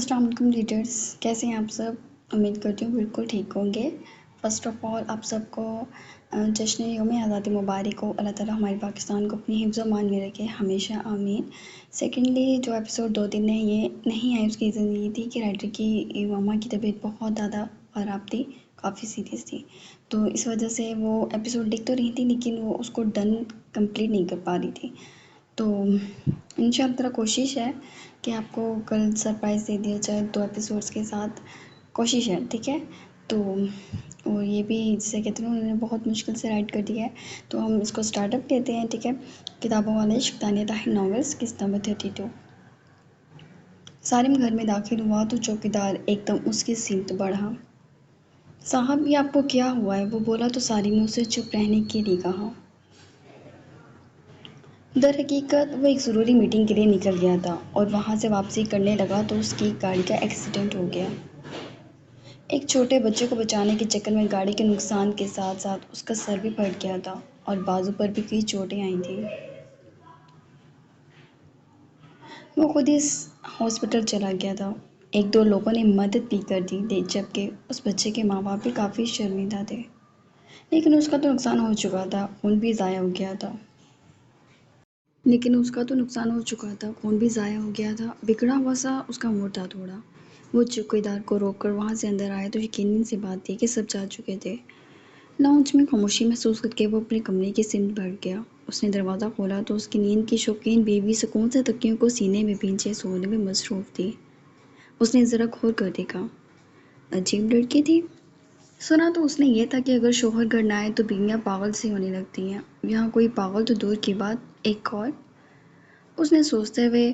السلام علیکم ریڈرس، کیسے ہیں آپ سب؟ امید کرتی ہوں بالکل ٹھیک ہوں گے۔ فرسٹ آف آل آپ سب کو جشن یوم آزادی مبارک ہو۔ اللہ تعالیٰ ہمارے پاکستان کو اپنی حفظ و امان میں رکھے ہمیشہ، آمین۔ سیکنڈلی جو ایپیسوڈ 2 دن میں یہ نہیں آئی، اس کی ریزن یہ تھی کہ رائٹر کی ماما کی طبیعت بہت زیادہ خراب تھی، کافی سیریس تھی، تو اس وجہ سے وہ ایپیسوڈ لکھ تو رہی تھی لیکن وہ اس کو ڈن کمپلیٹ نہیں کر پا رہی تھی۔ تو انشاءاللہ تعالیٰ کوشش ہے کہ آپ کو کل سرپرائز دے دیا جائے 2 ایپیسوڈس کے ساتھ، کوشش ہے، ٹھیک ہے؟ تو اور یہ بھی جسے کہتے ہیں انہوں نے بہت مشکل سے رائٹ کر دیا ہے، تو ہم اس کو اسٹارٹ اپ لیتے ہیں، ٹھیک ہے؟ کتابوں والے عشق تانیہ طاہر ناولس، قسط نمبر 32۔ سالم گھر میں داخل ہوا تو چوکیدار ایک دم اس کی سمت بڑھا۔ صاحب یہ آپ کو کیا ہوا ہے؟ وہ بولا تو سالم نے اسے چپ رہنے کے لیے کہا۔ در حقیقت وہ ایک ضروری میٹنگ کے لیے نکل گیا تھا اور وہاں سے واپسی کرنے لگا تو اس کی گاڑی کا ایکسیڈنٹ ہو گیا۔ ایک چھوٹے بچے کو بچانے کے چکر میں گاڑی کے نقصان کے ساتھ ساتھ اس کا سر بھی پھٹ گیا تھا اور بازو پر بھی کئی چوٹیں آئی تھیں۔ وہ خود ہی ہاسپٹل چلا گیا تھا۔ 1-2 لوگوں نے مدد بھی کر دی جبکہ اس بچے کے ماں باپ بھی کافی شرمندہ تھے، لیکن اس کا تو نقصان ہو چکا تھا، خون بھی ضائع ہو گیا تھا۔ بگڑا ہوا سا اس کا موڈ تھا تھوڑا۔ وہ چوکیدار کو روک کر وہاں سے اندر آیا تو یقیناً سی بات تھی کہ سب جا چکے تھے۔ لاؤنج میں خاموشی محسوس کر کے وہ اپنے کمرے کی سمت بڑھ گیا۔ اس نے دروازہ کھولا تو اس کی نیند کی شوقین بیوی سکون سے تکیوں کو سینے میں بھینچے سونے میں مصروف تھی۔ اس نے ذرا کھول کر دیکھا۔ عجیب لڑکی تھی۔ سنا تو اس نے یہ تھا کہ اگر شوہر گھر نہ آئے تو بیویاں پاگل سی ہونے لگتی ہیں۔ یہاں کوئی پاگل تو دور کی بات، ایک کال۔ اس نے سوچتے ہوئے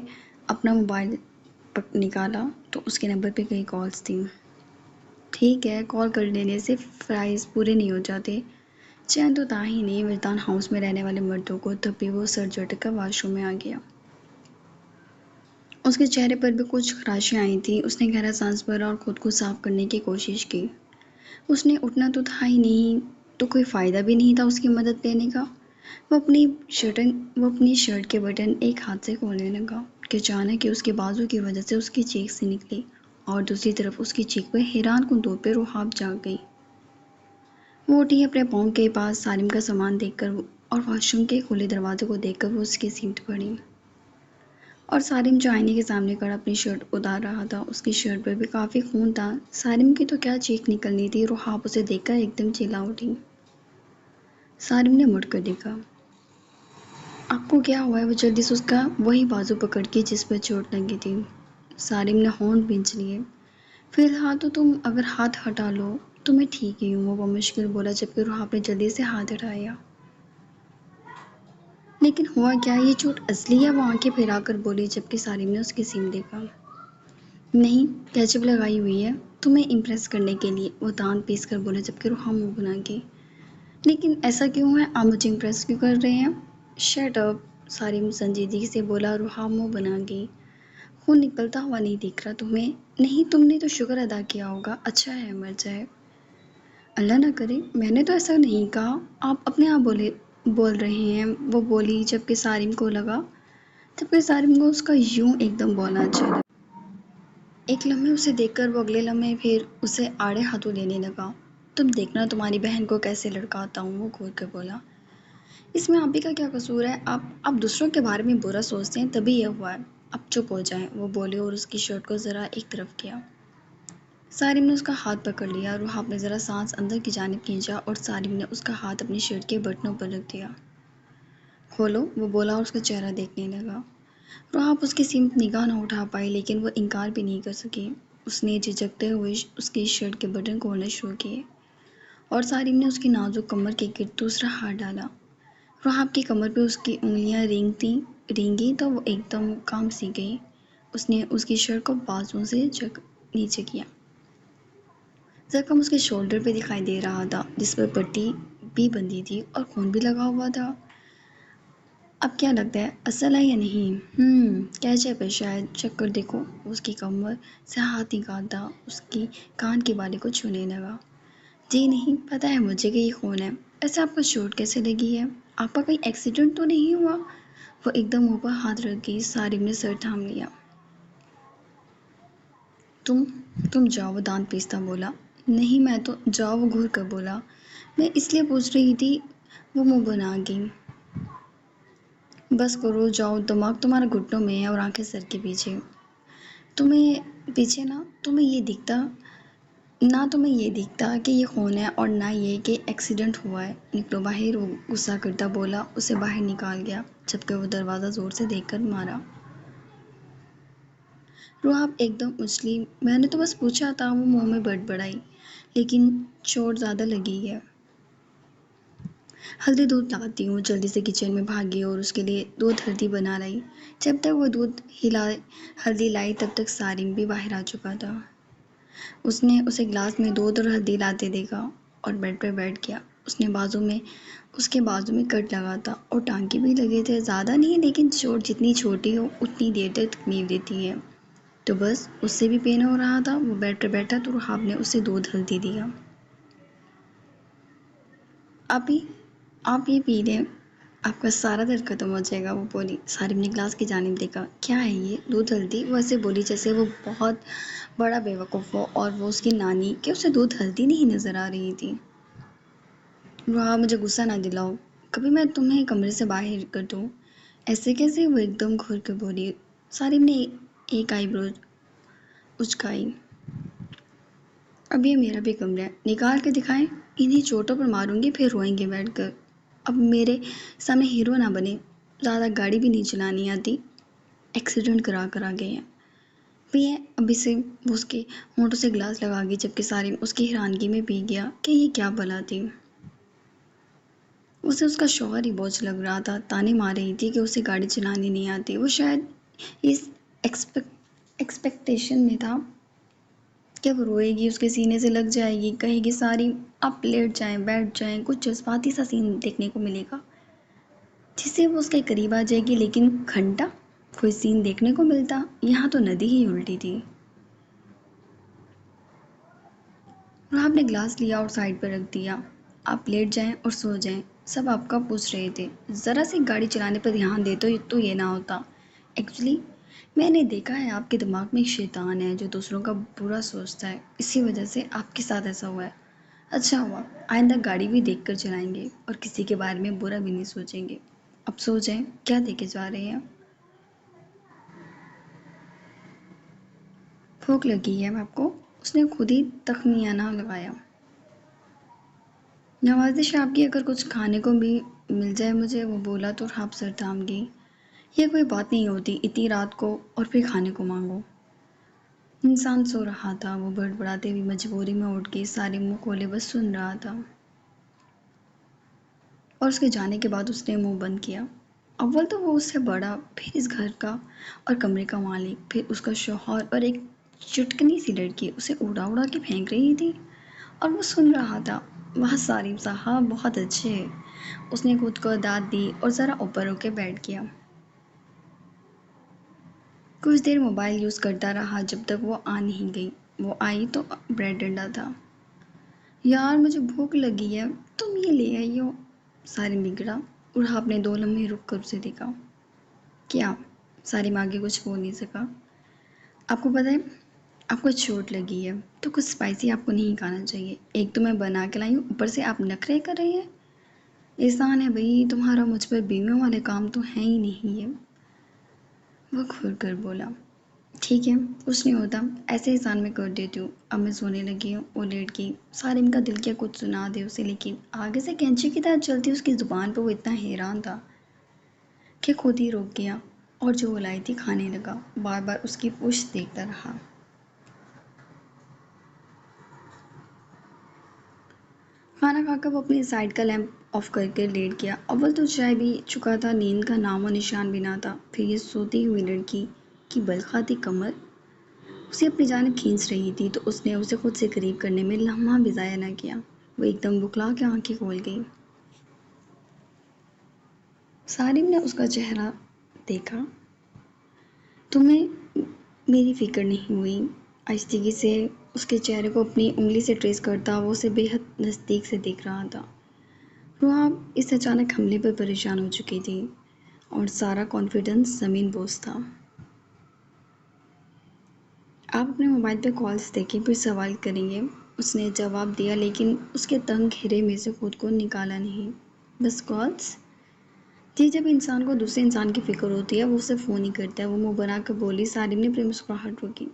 اپنا موبائل نکالا تو اس کے نمبر پہ کئی کالز تھیں۔ ٹھیک ہے، کال کر لینے سے فرائض پورے نہیں ہو جاتے۔ چین تو تھا ہی نہیں ملتان ہاؤس میں رہنے والے مردوں کو، تب بھی وہ سر جھٹک کر واش روم میں آ گیا۔ اس کے چہرے پر بھی کچھ خراشیں آئی تھیں۔ اس نے گہرا سانس بھرا اور خود کو صاف کرنے کی کوشش کی۔ اس نے اٹھنا تو تھا ہی نہیں، تو کوئی فائدہ بھی نہیں تھا اس کی مدد لینے کا۔ وہ اپنی شرٹ کے بٹن ایک ہاتھ سے کھولنے لگا کہ اچانک ہی اس کے بازو کی وجہ سے اس کی چیخ سی نکلی اور دوسری طرف اس کی چیخ پر حیران کن طور پہ رحاب جاگ گئی۔ وہ اٹھی اپنے پاؤں کے پاس سالم کا سامان دیکھ کر اور واش روم کے کھلے دروازے کو دیکھ کر وہ اس کی سمت بڑھی۔ اور سالم جو آئینے کے سامنے کھڑا اپنی شرٹ اتار رہا تھا، اس کی شرٹ پر بھی کافی خون تھا۔ سالم کی تو کیا چیخ نکلنی تھی، رحاب اسے دیکھ کر ایک دم چلا اٹھی۔ سالم نے مڑ کر دیکھا۔ آپ کو کیا ہوا ہے؟ وہ جلدی سے اس کا وہی بازو پکڑ کے جس پر چوٹ لگی تھی۔ سالم نے ہونٹ بھینچ لیے۔ فی الحال تو تم اگر ہاتھ ہٹا لو تو میں ٹھیک ہی ہوں، وہ بمشکل بولا جبکہ رحاب نے جلدی سے ہاتھ ہٹایا۔ لیکن ہوا کیا؟ یہ چوٹ اصلی ہے؟ وہ آنکھیں پھیلا کر بولی جبکہ سالم نے اس کی سمت دیکھا۔ نہیں، کیچپ لگائی ہوئی ہے تمہیں امپریس کرنے کے لیے، وہ دانت پیس کر بولا جبکہ رحاب منہ بنا کے۔ لیکن ایسا کیوں ہے؟ آپ مجھے امپریس کیوں کر رہے ہیں؟ شٹ اپ، سالم سنجیدگی سے بولا۔ رحاب منہ بنا گئی۔ خون نکلتا ہوا نہیں دکھ رہا تمہیں؟ نہیں، تم نے تو شکر ادا کیا ہوگا، اچھا ہے مر جائے۔ اللہ نہ کرے، میں نے تو ایسا نہیں کہا، آپ اپنے آپ بول رہے ہیں، وہ بولی جبکہ سالم کو اس کا یوں ایک دم بولنا اچھا لگا۔ ایک لمحے اسے دیکھ کر وہ اگلے لمحے پھر اسے آڑے ہاتھوں لینے لگا۔ تم دیکھنا تمہاری بہن کو کیسے لڑکاتا ہوں، وہ گھور کر بولا۔ اس میں آپ ہی کا کیا قصور ہے؟ آپ دوسروں کے بارے میں برا سوچتے ہیں تبھی یہ ہوا ہے، اب چپ ہو جائیں، وہ بولے اور اس کی شرٹ کو ذرا ایک طرف کیا۔ سالم نے اس کا ہاتھ پکڑ لیا۔ رحاب نے ذرا سانس اندر کی جانب کھینچا اور سالم نے اس کا ہاتھ اپنی شرٹ کے بٹنوں پر رکھ دیا۔ کھولو، وہ بولا اور اس کا چہرہ دیکھنے لگا۔ رحاب اس کی سمت نگاہ نہ اٹھا پائی لیکن وہ انکار بھی نہیں کر سکی۔ اس نے جھجکتے ہوئے اس کی شرٹ کے بٹن کھولنے شروع کیے اور سالم نے اس کی نازک کمر کے گرد دوسرا ہاتھ ڈالا۔ رحاب کی کمر پہ اس کی انگلیاں رینگیں تو وہ ایک دم کانپ سی گئی۔ اس نے اس کی شرٹ کو بازوؤں سے نیچے کیا۔ زخم اس کے شولڈر پہ دکھائی دے رہا تھا جس پر پٹی بھی بندھی تھی اور خون بھی لگا ہوا تھا۔ اب کیا لگتا ہے، اصل ہے یا نہیں؟ کیچپ ہے شاید، چکھ کر دیکھو۔ وہ اس کی کمر سے ہاتھ نکالتا اس کی کان کی بالی کو چھونے لگا۔ جی نہیں، پتہ ہے مجھے کہ یہ خون ہے۔ ایسے آپ کو چوٹ کیسے لگی ہے؟ آپ کا کوئی ایکسیڈنٹ تو نہیں ہوا؟ وہ ایک دم منہ پر ہاتھ رکھ گئی۔ سالم نے سر تھام لیا۔ تم تم جاؤ، وہ دانت پیستا بولا۔ نہیں میں تو، جاؤ وہ گھور کر بولا۔ میں اس لیے پوچھ رہی تھی، وہ منہ بنا گئی۔ بس کرو، جاؤ، دماغ تمہارا گھٹنوں میں ہے اور آنکھیں سر کے پیچھے۔ تمہیں پیچھے نہ تمہیں یہ دکھتا کہ یہ خون ہے اور نہ یہ کہ ایکسیڈنٹ ہوا ہے۔ نکلو باہر، وہ غصہ کرتا بولا۔ اسے باہر نکال گیا جبکہ وہ دروازہ زور سے دیکھ کر مارا۔ روحاب ایک دم اچھلی۔ میں نے تو بس پوچھا تھا، وہ منہ میں بڑبڑائی، لیکن چوٹ زیادہ لگی ہے۔ ہلدی دودھ لاتی ہوں۔ جلدی سے کچن میں بھاگی اور اس کے لیے دودھ ہلدی بنا لائی۔ جب تک وہ دودھ ہلدی لائی تب تک سارم بھی باہر آ چکا تھا۔ اس نے اسے گلاس میں دودھ اور ہلدی لاتے دیکھا اور بیڈ پر بیٹھ گیا۔ اس کے بازو میں کٹ لگا تھا اور ٹانکے بھی لگے تھے، زیادہ نہیں لیکن چوٹ جتنی چھوٹی ہو اتنی دیر تک تکلیف دیتی ہے۔ تو بس اس سے بھی پین ہو رہا تھا۔ وہ بیڈ پر بیٹھا تو رحاب نے اسے دودھ ہلدی دیا۔ آپ یہ پی لیں، آپ کا سارا درد ختم ہو جائے گا، وہ بولی۔ سارم نے گلاس کی جانب دیکھا۔ کیا ہے یہ؟ دودھ ہلدی؟ وہ ایسے بولی جیسے وہ بہت بڑا بے وقوف ہو اور وہ اس کی نانی کہ اسے دودھ ہلدی نہیں نظر آ رہی تھی۔ وہاں مجھے غصہ نہ دلاؤ، کبھی میں تمہیں کمرے سے باہر کر دوں۔ ایسے کیسے؟ وہ ایک دم گھور کر بولی۔ سارم نے ایک آئی برو اچکائی۔ اب یہ میرا بھی کمرہ ہے، نکال کے دکھائیں؟ انہیں چوٹوں پر ماروں گی پھر روئیں گے بیٹھ کر۔ اب میرے سامنے ہیرو نہ بنے، زیادہ گاڑی بھی نہیں چلانی آتی، ایکسیڈنٹ کرا کر آ گئے ہیں۔ پیئے ابھی سے۔ وہ اس کے ہونٹوں سے گلاس لگا گئی جبکہ سارم اس کی حیرانگی میں پی گیا کہ یہ کیا بلا تھی۔ اسے اس کا شوہر ہی بوجھ لگ رہا تھا، تانے مار رہی تھی کہ اسے گاڑی چلانی نہیں آتی۔ وہ شاید اس ایکسپیکٹیشن میں تھا کہ وہ روئے گی، اس کے سینے سے لگ جائے گی، کہے گی سارم آپ لیٹ جائیں، بیٹھ جائیں، کچھ جذباتی سا سین دیکھنے کو ملے گا جس سے وہ اس کے قریب آ جائے گی، لیکن گھنٹہ کوئی سین دیکھنے کو ملتا؟ یہاں تو ندی ہی الٹی تھی۔ رحاب نے گلاس لیا اور سائڈ پر رکھ دیا۔ آپ لیٹ جائیں اور سو جائیں، سب آپ کا پوچھ رہے تھے۔ ذرا سی گاڑی چلانے پر دھیان دے تو یہ نہ ہوتا۔ ایکچولی میں نے دیکھا ہے آپ کے دماغ میں ایک شیطان ہے جو دوسروں کا برا سوچتا ہے، اسی وجہ سے آپ کے ساتھ ایسا ہوا ہے۔ اچھا ہوا، آئندہ گاڑی بھی دیکھ کر چلائیں گے اور کسی کے بارے میں برا بھی نہیں سوچیں گے۔ اب سو جائیں۔ کیا دیکھے جا رہے ہیں؟ بھوک لگی ہے آپ کو؟ اس نے خود ہی تخمینہ لگایا۔ نوازش ہے آپ کی، اگر کچھ کھانے کو بھی مل جائے مجھے، وہ بولا تو رحاب سر تھام گئی۔ یہ کوئی بات نہیں ہوتی اتنی رات کو اور پھر کھانے کو مانگو۔ انسان سو رہا تھا، وہ بڑبڑاتے ہوئی مجبوری میں اٹھ گئی۔ سارم منہ کھولے بس سن رہا تھا اور اس کے جانے کے بعد اس نے منہ بند کیا۔ اول تو وہ اس سے بڑا، پھر اس گھر کا اور کمرے کا مالک، پھر اس کا شوہر اور ایک چٹکنی سی لڑکی اسے اڑا اڑا کے پھینک رہی تھی اور وہ سن رہا تھا۔ واہ سارم صاحب بہت اچھے۔ اس نے خود کو داد دی اور ذرا اوپر ہو کے بیٹھ گیا۔ کچھ دیر موبائل یوز کرتا رہا جب تک وہ آ نہیں گئی۔ وہ آئی تو بریڈ انڈا تھا۔ یار مجھے بھوک لگی ہے، تم یہ لے آئی ہو۔ سارم بگڑا۔ رحاب نے 2 لمحے رک کر اسے دیکھا۔ کیا؟ سارم آگے کچھ بول نہیں سکا۔ آپ کو پتہ ہے آپ کو چوٹ لگی ہے تو کچھ اسپائسی آپ کو نہیں کھانا چاہیے۔ ایک تو میں بنا کے لائی ہوں، اوپر سے آپ نخرے کر رہے ہیں۔ احسان ہے بھائی تمہارا مجھ پر، بیویوں والے کام تو ہیں ہی نہیں ہے، وہ کھول کر بولا۔ ٹھیک ہے کچھ نہیں ہوتا، ایسے احسان میں کر دیتی ہوں۔ اب میں سونے لگی ہوں۔ وہ لیٹ گئی۔ سارم کا دل کیا کچھ سنا دے اسے، لیکن آگے سے کینچی کی طرح چلتی اس کی زبان پہ وہ اتنا حیران تھا کہ خود ہی رک گیا اور جو وہ لائی تھی کھانے لگا، بار بار اس کی پشت دیکھتا رہا۔ کھانا کھا کر وہ اپنی سائڈ کا لیمپ آف کر کے لیٹ گیا۔ اول تو چائے بھی چکا تھا، نیند کا نام و نشان بھی نہ تھا، پھر یہ سوتی ہوئی لڑکی کی بل کھاتی کمر اسے اپنی جانب کھینچ رہی تھی تو اس نے اسے خود سے قریب کرنے میں لمحہ بھی ضائع نہ کیا۔ وہ ایک دم بکلا کے آنکھیں کھول گئی۔ سارم نے اس کا چہرہ دیکھا۔ تمہیں میری فکر نہیں ہوئی؟ آہستگی سے اس کے چہرے کو اپنی انگلی سے ٹریس کرتا وہ اسے بے حد نزدیک سے دیکھ رہا تھا۔ روحاب اس اچانک حملے پر پریشان ہو چکی تھی اور سارا کانفیڈنس زمین بوس تھا۔ آپ اپنے موبائل پہ کالز دیکھیں پھر سوال کریں گے۔ اس نے جواب دیا لیکن اس کے تنگ گھیرے میں سے خود کو نکالا نہیں۔ بس کالز؟ جی، جب انسان کو دوسرے انسان کی فکر ہوتی ہے وہ اسے فون ہی کرتا ہے، وہ منہ بنا کر بولی۔ سارم نے اپنی مسکراہٹ روکی۔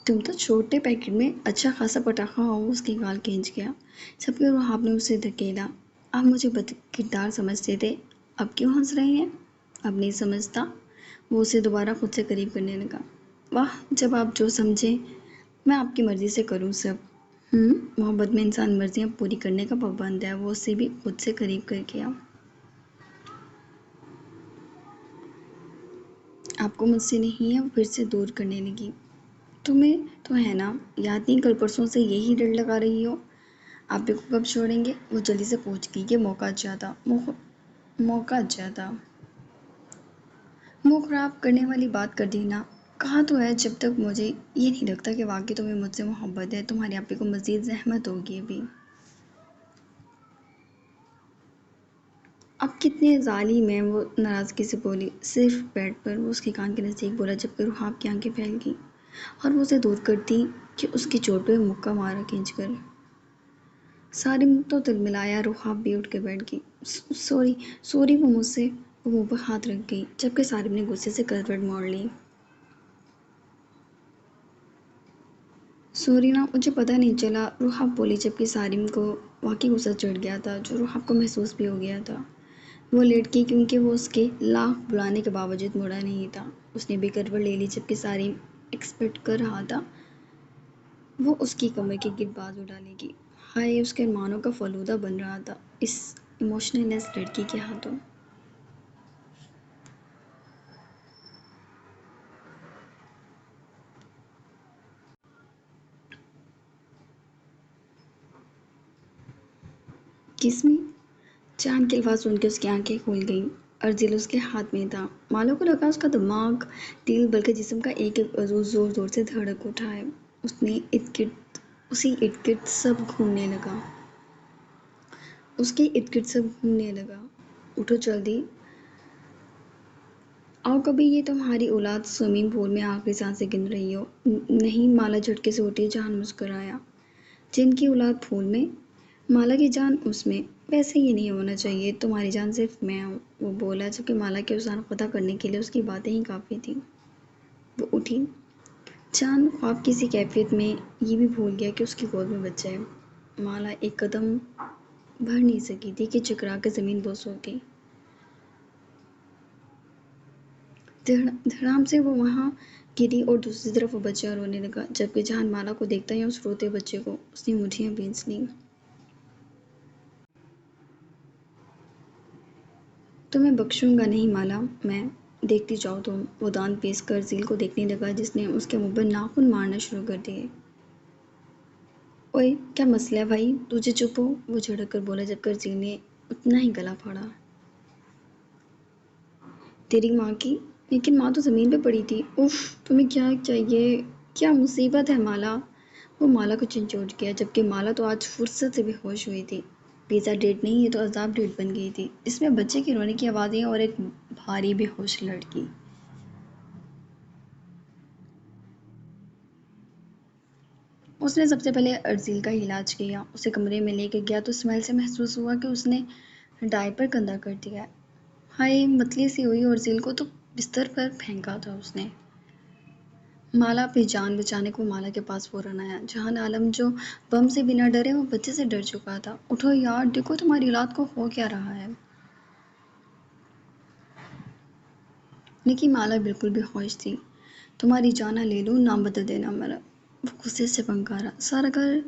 تم تو چھوٹے پیکٹ میں اچھا خاصا پٹاخہ ہو، اس کی گال کھینچ گیا جبکہ رحاب نے اسے دھکیلا۔ آپ مجھے بد کردار سمجھتے تھے، اب کیوں ہنس رہے ہیں؟ اب نہیں سمجھتا؟ وہ اسے دوبارہ خود سے قریب کرنے لگا۔ واہ، جب آپ جو سمجھیں میں آپ کی مرضی سے کروں سب۔ محبت میں انسان مرضیاں پوری کرنے کا پابند ہے۔ وہ اسے بھی خود سے قریب کر گیا۔ آپ کو مجھ سے نہیں ہے، وہ پھر سے دور کرنے لگی۔ تمہیں تو ہے نا، یاد نہیں کل پرسوں سے یہی ڈر لگا رہی ہو؟ آپ کو کب چھوڑیں گے؟ وہ جلدی سے پوچھ گئی کہ موقع اچھا تھا۔ موقع اچھا تھا؟ منہ خراب کرنے والی بات کر دی نا۔ کہا تو ہے جب تک مجھے یہ نہیں لگتا کہ واقعی تمہیں مجھ سے محبت ہے، تمہاری آپی کو مزید زحمت ہوگی ابھی۔ اب کتنے ظالم ہیں، وہ ناراضگی سے بولی۔ صرف بیڈ پر، وہ اس کے کان کے نزدیک بولا جبکہ رحاب کی آنکھیں پھیل گئیں اور وہ اسے دور کرتی کہ اس کی چوٹ پہ مکہ مارا کھینچ کر۔ سارم تو تلملایا۔ رحاب بھی اٹھ کے بیٹھ گئی۔ سوری سوری، وہ مجھ سے، وہ منہ پر ہاتھ رکھ گئی جبکہ سارم نے غصے سے کروٹ موڑ لی۔ سوری نا، مجھے پتہ نہیں چلا، رحاب بولی جبکہ سارم کو واقعی غصہ چڑھ گیا تھا جو رحاب کو محسوس بھی ہو گیا تھا۔ وہ لیٹ گئی کیونکہ وہ اس کے لاکھ بلانے کے باوجود مڑا نہیں تھا۔ اس نے بھی کروٹ لے لی جبکہ سارم ایکسپیکٹ کر رہا تھا وہ اس کی کمر کے گرد بازو ڈالے گی۔ ہائے، اس کے ارمانوں کا فلودہ بن رہا تھا اس ایموشنل لیس لڑکی کے ہاتھوں۔ کس میں؟ چاند کے الفاظ سن کے اس کی آنکھیں کھل گئیں۔ ارزیل اس کے ہاتھ میں تھا۔ مالو کو لگا اس کا دماغ، دل بلکہ جسم کا ایک ایک عضو زور زور سے دھڑک اٹھا ہے۔ اسی ارد گرد سب گھومنے لگا۔ اٹھو جلدی، آؤ، کبھی یہ تمہاری اولاد سوئمنگ پول میں آخری سانسیں گن رہی ہو۔ نہیں، مالا جھٹکے سے اٹھی۔ جان مسکرایا۔ جن کی اولاد پھول میں، مالا کی جان اس میں۔ ویسے یہ نہیں ہونا چاہیے، تمہاری جان صرف میں ہوں، وہ بولا جبکہ مالا کے اوزان قطع کرنے کے لیے اس کی باتیں ہی کافی تھیں۔ وہ اٹھی۔ چاند خواب کی سی کیفیت میں یہ بھی بھول گیا کہ اس کی گود میں بچہ ہے۔ مالا ایک قدم بڑھ نہیں سکی تھی کہ چکرا کے زمین بوس ہو گئی۔ دھڑام سے وہ وہاں گری اور دوسری طرف وہ بچہ رونے لگا جبکہ جان مالا کو دیکھتا یا اس روتے بچے کو، اس نے مٹھیاں بھینچ لیں۔ تمہیں بخشوں گا نہیں مالا میں، دیکھتی جاؤ تم۔ وہ دانت پیس کر ارزیل کو دیکھنے لگا جس نے اس کے منہ پر ناخن مارنا شروع کر دیے۔ اوئے، کیا مسئلہ ہے بھائی؟ تجھے چپ ہو، وہ جھڑک کر بولا جبکہ ارزیل نے اتنا ہی گلا پھاڑا۔ تیری ماں کی؟ لیکن ماں تو زمین پہ پڑی تھی۔ اف، تمہیں کیا چاہیے؟ کیا مصیبت ہے مالا؟ وہ مالا کو چنچوڑ گیا جبکہ مالا تو آج فرصت سے بے ہوش ہوئی تھی۔ پیزا ڈیٹ نہیں، یہ تو عذاب ڈیٹ بن گئی تھی، اس میں بچے کی رونے کی آوازیں اور ایک بھاری بے ہوش لڑکی۔ اس نے سب سے پہلے ارزیل کا علاج کیا، اسے کمرے میں لے کے گیا تو اسمیل سے محسوس ہوا کہ اس نے ڈائپر گندا کر دیا ہے۔ ہائے، متلی سی ہوئی ارزیل کو تو بستر پر پھینکا تھا اس نے۔ مالا اپنی جان بچانے کو مالا کے پاس فوراً آیا۔ جہان عالم جو بم سے بنا ڈرے وہ بچے سے ڈر چکا تھا۔ اٹھو یار، دیکھو تمہاری اولاد کو ہو کیا رہا ہے۔ لیکن مالا بالکل بے ہوش تھی۔ تمہاری جاناں لے لوں، نام بدل دینا میرا، وہ غصے سے پنکارا۔ سارا گھر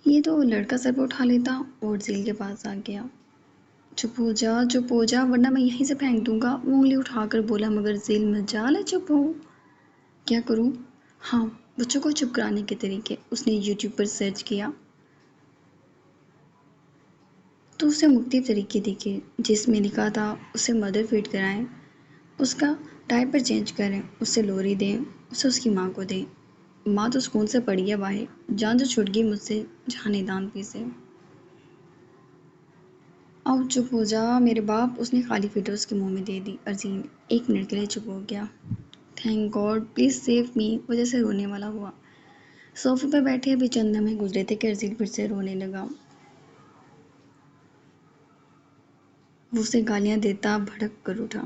یہ تو لڑکا سر پہ اٹھا لیتا، اور ارزیل کے پاس آ گیا۔ چپ ہو جا ورنہ میں یہیں سے پھینک دوں گا، وہ انگلی اٹھا کر بولا مگر ارزیل مجال ہے چپ ہو۔ کیا کروں؟ ہاں، بچوں کو چپ کرانے کے طریقے۔ اس نے یوٹیوب پر سرچ کیا تو اسے مختلف طریقے دیکھے جس میں لکھا تھا اسے مدر فیڈ کرائیں، اس کا ڈائپر چینج کریں، اسے لوری دیں، اسے اس کی ماں کو دیں۔ ماں تو سکون سے پڑی ہے باہر، جان تو چھوٹ گئی مجھ سے، جہاں نے دانت پیسے۔ آؤ چپ ہو جا میرے باپ، اس نے خالی فیڈر اس کے منہ میں دے دی۔ ارزیل 1 منٹ کے لیے چپ ہو گیا۔ Thank God, please save me, وہ جیسے رونے والا ہوا۔ صوفے پہ بیٹھے ابھی چند لمحے گزرے تھے کہ ارزیل پھر سے رونے لگا۔ وہ اسے گالیاں دیتا بھڑک کر اٹھا،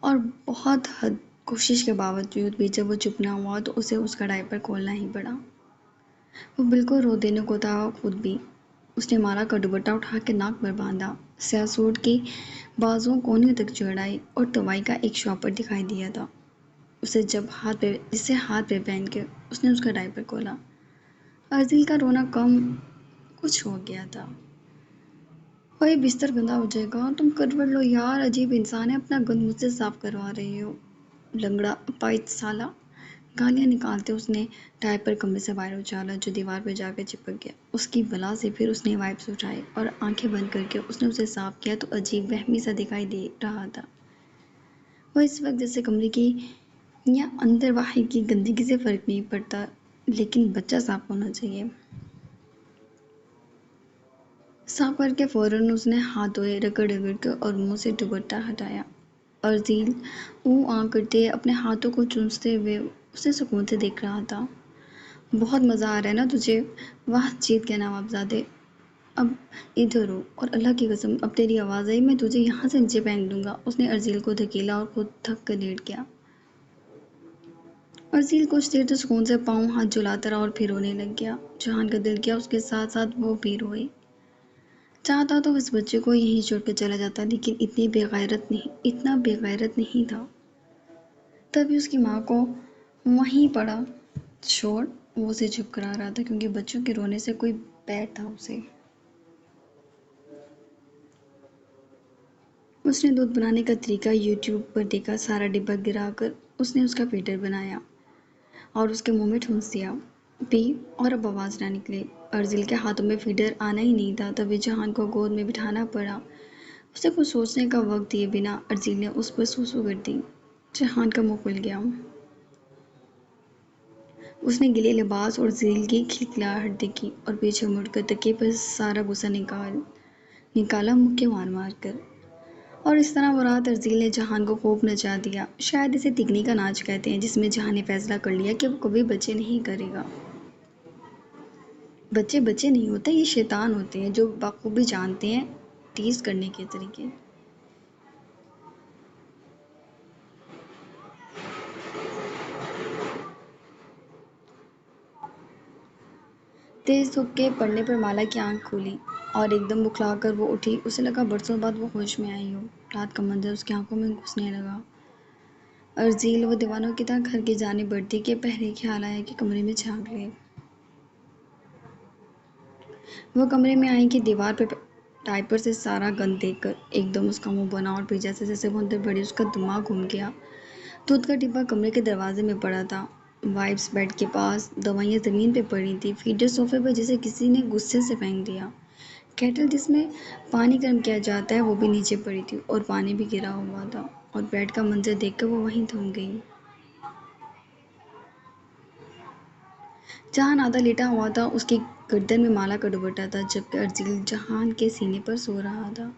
اور بہت حد کوشش کے باوجود بھی جب وہ چپ نہ ہوا تو اسے اس کا ڈائپر کھولنا ہی پڑا۔ وہ بالکل رو دینے کو تھا خود بھی۔ اس نے مالا کا دوپٹہ اٹھا کے ناک پر باندھا، سیاہ سوٹ کی بازوؤں کونیوں تک چڑھائی اور طوائی کا ایک شاپر دکھائی دیا تھا جسے ہاتھ پہ پہن کے اس نے اس کا ڈائپر کھولا۔ ارزیل کا رونا کم کچھ ہو گیا تھا۔ اوئے بستر گندا ہو جائے گا، تم کروٹ لو یار، عجیب انسان ہے، اپنا گند مجھ سے صاف کروا رہے ہو، لنگڑا اپائت سالا۔ گالیاں نکالتے اس نے ڈائپر کمرے سے باہر اچھالا جو دیوار پہ جا کے چپک گیا۔ اس کی بلا سے پھر اس نے وائپس اٹھائے اور آنکھیں بند کر کے اس نے اسے صاف کیا تو عجیب وہمی سا دکھائی دے رہا تھا۔ وہ اس وقت جیسے کمرے کی یا اندر باہر کی گندگی سے فرق نہیں پڑتا، لیکن بچہ صاف ہونا چاہیے۔ صاف کر کے فوراً اس نے ہاتھ دھوئے رگڑ رگڑ کے اور منہ سے دوپٹہ ہٹایا۔ ارزیل آ کرتے اپنے ہاتھوں کو چونستے ہوئے اسے سکون سے دیکھ رہا تھا۔ بہت مزہ آ رہا ہے نا تجھے؟ واہ جیت کے نواب زادے، اب ادھر ہو، اور اللہ کی قسم اب تیری آواز آئی میں تجھے یہاں سے نیچے پھینک دوں گا۔ اس نے ارزیل کو دھکیلا اور خود تھک کر لیٹ گیا۔ ارزیل کچھ دیر تو سکون سے پاؤں ہاتھ جھلاتا رہا اور پھر رونے لگ گیا۔ جہان کا دل کیا اس کے ساتھ ساتھ وہ بھی روئے۔ چاہتا تو اس بچے کو یہیں چھوڑ کر چلا جاتا، لیکن اتنا بے غیرت نہیں تھا۔ تبھی اس کی ماں کو وہیں پڑا چھوڑ، وہ اسے چپ کرا رہا تھا کیونکہ بچوں کے رونے سے کوئی بیٹھ تھا اسے۔ اس نے دودھ بنانے کا طریقہ یوٹیوب پر دیکھا، سارا ڈبہ گرا کر اس نے اس کا فیڈر بنایا اور اس کے منہ میں ٹھونس دیا۔ پی اور اب آواز نہ نکلے۔ ارزیل کے ہاتھوں میں فیڈر آنا ہی نہیں تھا، تبھی جہان کو گود میں بٹھانا پڑا۔ اسے کچھ سوچنے کا وقت دیے بنا ارزیل نے اس پر سوسو کر دی۔ جہان کا منہ کھل گیا۔ اس نے گیلے لباس اور ارزیل کی کھلکھلاہٹ دیکھی اور پیچھے مڑ کر تکیے پر سارا غصہ نکالا مکے مار مار کر۔ اور اس طرح وہ رات ارزیل نے جہان کو خوب نچا دیا۔ شاید اسے تکنی کا ناچ کہتے ہیں، جس میں جہان نے فیصلہ کر لیا کہ وہ کبھی بچے نہیں کرے گا۔ بچے نہیں ہوتے، یہ شیطان ہوتے ہیں جو بخوبی جانتے ہیں ٹیز کرنے کے طریقے۔ تیز دھوپ کے پڑنے پر مالا کی آنکھ کھلی اور ایک دم بکھلا کر وہ اٹھی۔ اسے لگا برسوں بعد وہ ہوش میں آئی ہو۔ رات کا منظر اس کی آنکھوں میں گھسنے لگا۔ ارزیل وہ دیوانوں کی طرح گھر کی جانب بڑھتی کہ پہلے خیال آیا کہ کمرے میں جھانک لے۔ وہ کمرے میں آئی کہ دیوار پہ ڈائپر سے سارا گند دیکھ کر ایک دم اس کا منہ بنا اور پھر جیسے وہ اندر بڑھی اس کا دماغ گھوم گیا۔ دودھ کا ڈبہ کمرے کے دروازے میں پڑا تھا، وائپس بیڈ کے پاس، دوائیاں زمین پہ پڑی تھی، فیڈر صوفے پر جسے کسی نے غصے سے پھینک دیا، کیٹل جس میں پانی گرم کیا جاتا ہے وہ بھی نیچے پڑی تھی اور پانی بھی گرا ہوا تھا، اور بیڈ کا منظر دیکھ کر وہ وہیں تھم گئی۔ جہان آدھا لیٹا ہوا تھا، اس کی گردن میں مالا کا دوپٹہ تھا، جبکہ ارزیل جہان کے سینے پر سو رہا تھا۔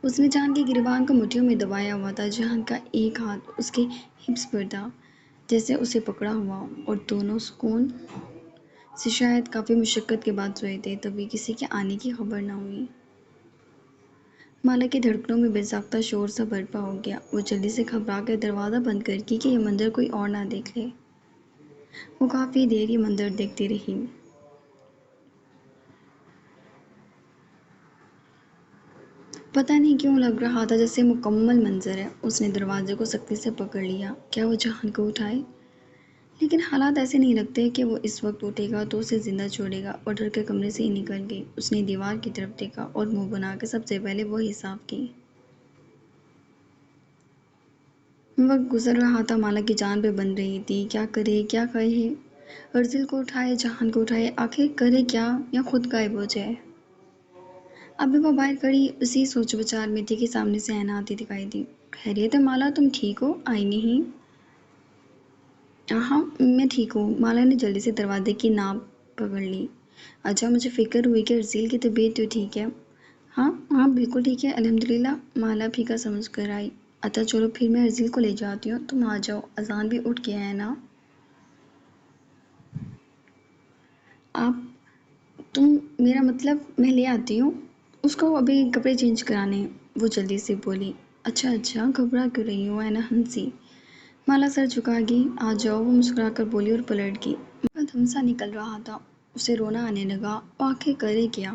اس نے جہان کی گریبان کو مٹھیوں میں دبایا ہوا تھا۔ جہان کا ایک ہاتھ اس کے ہپس پر تھا جیسے اسے پکڑا ہوا ہو، اور دونوں سکون سے شاید کافی مشقت کے بعد سوئے تھے۔ تبھی کسی کے آنے کی خبر نہ ہوئی۔ مالا کی دھڑکنوں میں بے ساختہ شور سا برپا ہو گیا۔ وہ جلدی سے گھبرا کر دروازہ بند کر کی کہ یہ منظر کوئی اور نہ دیکھ لے۔ وہ کافی دیر یہ منظر دیکھتی رہی۔ پتہ نہیں کیوں لگ رہا تھا جیسے مکمل منظر ہے۔ اس نے دروازے کو سختی سے پکڑ لیا۔ کیا وہ جہان کو اٹھائے؟ لیکن حالات ایسے نہیں لگتے کہ وہ اس وقت اٹھے گا تو اسے زندہ چھوڑے گا، اور ڈر کر کمرے سے ہی نکل گئی۔ اس نے دیوار کی طرف دیکھا اور منہ بنا کے سب سے پہلے وہی صاف کی۔ وقت گزر رہا تھا، مالا کی جان پہ بن رہی تھی۔ کیا کرے، کیا کہے؟ ارزیل کو اٹھائے، جہان کو اٹھائے، آخر کرے کیا، یا خود غائب ہو جائے؟ ابھی وہ باہر کھڑی اسی سوچ بچار میں تھی کہ سامنے سے اینا آتی دکھائی دی۔ خیریت ہے مالا، تم ٹھیک ہو؟ آئی نہیں؟ ہاں میں ٹھیک ہوں۔ مالا نے جلدی سے دروازے کی ناب پکڑ لی۔ اچھا، مجھے فکر ہوئی کہ ارزیل کی طبیعت تو ٹھیک ہے؟ ہاں ہاں بالکل ٹھیک ہے الحمدللہ، مالا پھیکا سمجھ کر آئی۔ اچھا چلو پھر میں عزیز کو لے جاتی ہوں، تم آ جاؤ، اذان بھی اٹھ گیا ہے نا۔ آپ تم میرا مطلب میں لے آتی ہوں، اس کو ابھی کپڑے چینج کرانے ہیں، وہ جلدی سے بولی۔ اچھا اچھا گھبرا کیوں رہی ہوں، اینا ہنسی۔ مالا سر جھکا گئی۔ آ جاؤ، وہ مسکرا کر بولی اور پلٹ گئی۔ مالا کا دھمسا نکل رہا تھا، اسے رونا آنے لگا، وہ آخر کرے کیا؟